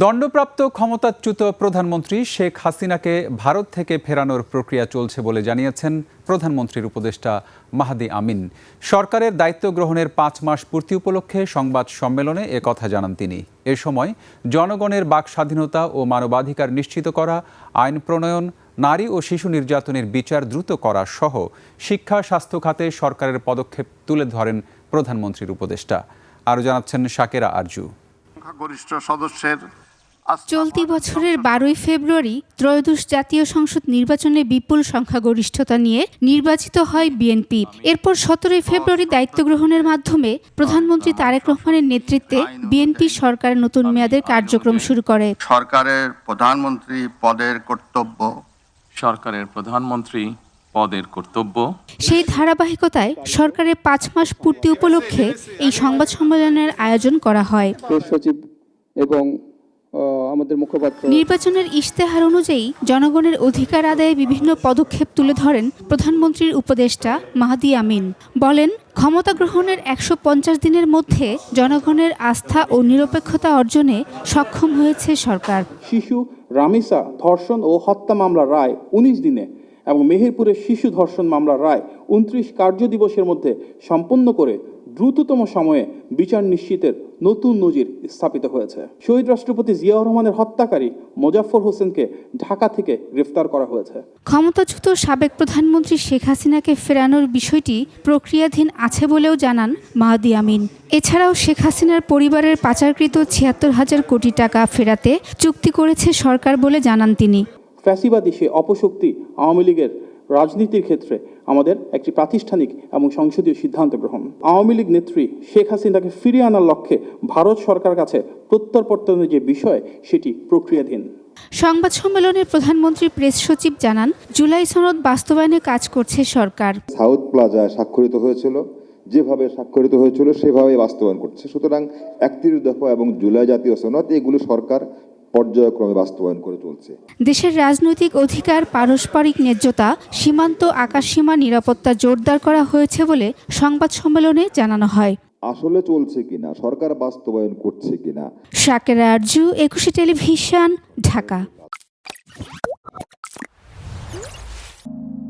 দণ্ডপ্রাপ্ত ক্ষমতাচ্যুত প্রধানমন্ত্রী শেখ হাসিনাকে ভারত থেকে ফেরানোর প্রক্রিয়া চলছে বলে জানিয়েছেন প্রধানমন্ত্রীর উপদেষ্টা মাহদি আমিন। সরকারের দায়িত্ব গ্রহণের 5 মাস পূর্তি উপলক্ষে সংবাদ সম্মেলনে কথা জানান তিনি। এ সময় জনগণের বাক স্বাধীনতা ও মানবাধিকার নিশ্চিত করা, আইন প্রণয়ন, নারী ও শিশু নির্যাতনের বিচার দ্রুত করা সহ শিক্ষা স্বাস্থ্য খাতে সরকারের পদক্ষেপ তুলে ধরেন প্রধানমন্ত্রীর উপদেষ্টা। আরও জানাচ্ছেন শাকেরা আরজু। সংখ্যাগরিষ্ঠ সদস্যের চলতি বছরের 12ই ফেব্রুয়ারি ত্রয়োদশ জাতীয় সংসদ নির্বাচনে বিপুল সংখ্যাগরিষ্ঠতা নিয়ে নির্বাচিত হয় বিএনপি। এরপর 17ই ফেব্রুয়ারি দায়িত্ব গ্রহণের মাধ্যমে প্রধানমন্ত্রী তারেক রহমানের নেতৃত্বে বিএনপি সরকার নতুন মেয়াদের কার্যক্রম শুরু করে। সরকারের প্রধানমন্ত্রী পদের কর্তব্য সেই ধারাবাহিকতায় সরকারের 5 মাস পূর্তি উপলক্ষে এই সংবাদ সম্মেলনের আয়োজন করা হয়। সচিব এবং আমাদের মুখপাত্র নির্বাচনের ইশতেহার অনুযায়ী জনগণের অধিকার আদায়ে বিভিন্ন পদক্ষেপ তুলে ধরেন প্রধানমন্ত্রীর উপদেষ্টা মাহদি আমিন। বলেন, ক্ষমতা গ্রহণের 150 দিনের মধ্যে জনগণের আস্থা ও নিরপেক্ষতা অর্জনে সক্ষম হয়েছে সরকার। শিশু রামিসা ধর্ষণ ও হত্যা মামলার রায় 19 দিনে এবং মেহেরপুরের শিশু ধর্ষণ মামলার রায় 29 কার্যদিবসের মধ্যে সম্পন্ন করে দ্রুততম সময়ে বিচার নিশ্চিতের নতুন নজির স্থাপিত হয়েছে। শহীদ রাষ্ট্রপতি জিয়াউর রহমানের হত্যাকারী মোজাফফর হোসেনকে ঢাকা থেকে গ্রেফতার করা হয়েছে। ক্ষমতাচ্যুত সাবেক প্রধানমন্ত্রী শেখ হাসিনাকে ফেরানোর বিষয়টি প্রক্রিয়াধীন আছে বলেও জানান মাহদি আমিন। এছাড়াও শেখ হাসিনার পরিবারের পাচারকৃত 76,000 কোটি টাকা ফেরাতে চুক্তি করেছে সরকার বলে জানান তিনি। ফ্যাসিবাদী সে অপশক্তি আওয়ামী লীগের রাজনীতির ক্ষেত্রে আমাদের একটি প্রাতিষ্ঠানিক এবং সংসদীয় সিদ্ধান্ত গ্রহণ। আওয়ামী লীগ নেত্রী শেখ হাসিনাকে ফিরিয়ে আনার লক্ষ্যে ভারত সরকার কাছে প্রত্যর্পণের যে বিষয় সেটি প্রক্রিয়াধীন। সংবাদ সম্মেলনে প্রধানমন্ত্রী প্রেস সচিব জানান, জুলাই সনদ বাস্তবায়নে কাজ করছে সরকার। সাউথ প্লাজায় স্বাক্ষরিত হয়েছিল, যেভাবে স্বাক্ষরিত হয়েছিল সেভাবে বাস্তবায়ন করছে। সুতরাং 31 দফা এবং জুলাই জাতীয় সনদ এগুলো সরকার পর্যায়ক্রমে বাস্তবায়ন করে চলছে। দেশের রাজনৈতিক অধিকার, পারস্পরিক ন্যায্যতা, সীমান্ত আকাশসীমা নিরাপত্তা জোরদার করা হয়েছে বলে সংবাদ সম্মেলনে জানানো হয়। আসলে চলছে কিনা, সরকার বাস্তবায়ন করছে কিনা। শাকেরা আরজু, 21 টেলিভিশন, ঢাকা।